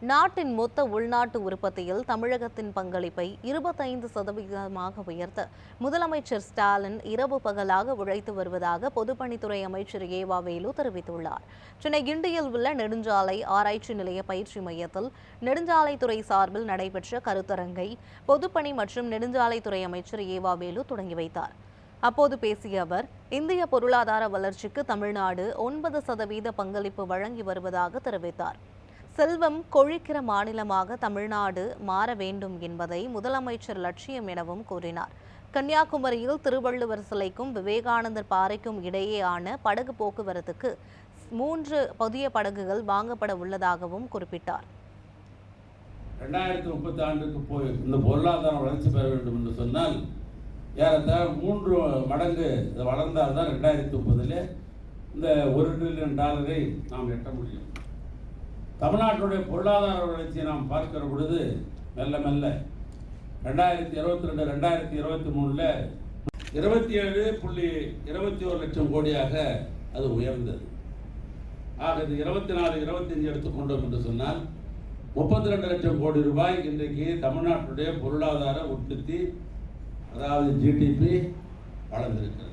நாட்டின் மொத்த உள்நாட்டு உற்பத்தியில் தமிழகத்தின் பங்களிப்பை 25% உயர்த்த முதலமைச்சர் ஸ்டாலின் இரவு பகலாக உழைத்து வருவதாக பொதுப்பணித்துறை அமைச்சர் ஏவா வேலு தெரிவித்துள்ளார். சென்னை கிண்டியில் உள்ள நெடுஞ்சாலை ஆராய்ச்சி நிலைய பயிற்சி மையத்தில் நெடுஞ்சாலைத்துறை சார்பில் நடைபெற்ற கருத்தரங்கை பொதுப்பணி மற்றும் நெடுஞ்சாலைத்துறை அமைச்சர் ஏவா வேலு தொடங்கி வைத்தார். அப்போது பேசிய அவர், இந்திய பொருளாதார வளர்ச்சிக்கு தமிழ்நாடு 9% பங்களிப்பு வழங்கி வருவதாக தெரிவித்தார். செல்வம் கொழிக்கிற மாநிலமாக தமிழ்நாடு மாற வேண்டும் என்பதை முதலமைச்சர் லட்சியம் எனவும் கூறினார். கன்னியாகுமரியில் திருவள்ளுவர் சிலைக்கும் விவேகானந்தர் பாறைக்கும் இடையேயான படகு போக்குவரத்துக்கு 3 புதிய படகுகள் வாங்கப்பட உள்ளதாகவும் குறிப்பிட்டார். 2030 ஆண்டுக்கு இந்த பொருளாதாரம் வளர்ச்சி பெற வேண்டும் என்று சொன்னால் ஏறத்தாழ 3 மடங்கு வளர்ந்தால்தான் 2030 இந்த $1 டிரில்லியன் நாம் எட்ட முடியும். தமிழ்நாட்டுடைய பொருளாதார வளர்ச்சியை நாம் பார்க்கிற பொழுது மெல்ல மெல்ல 2022 2023 27.21 லட்சம் கோடியாக அது உயர்ந்தது. ஆக இது 24 25 எடுத்துக்கொண்டோம் என்று சொன்னால் 32 லட்சம் கோடி ரூபாய் இன்றைக்கு தமிழ்நாட்டுடைய பொருளாதார உற்பத்தி, அதாவது ஜிடிபி வளர்ந்திருக்கிறது.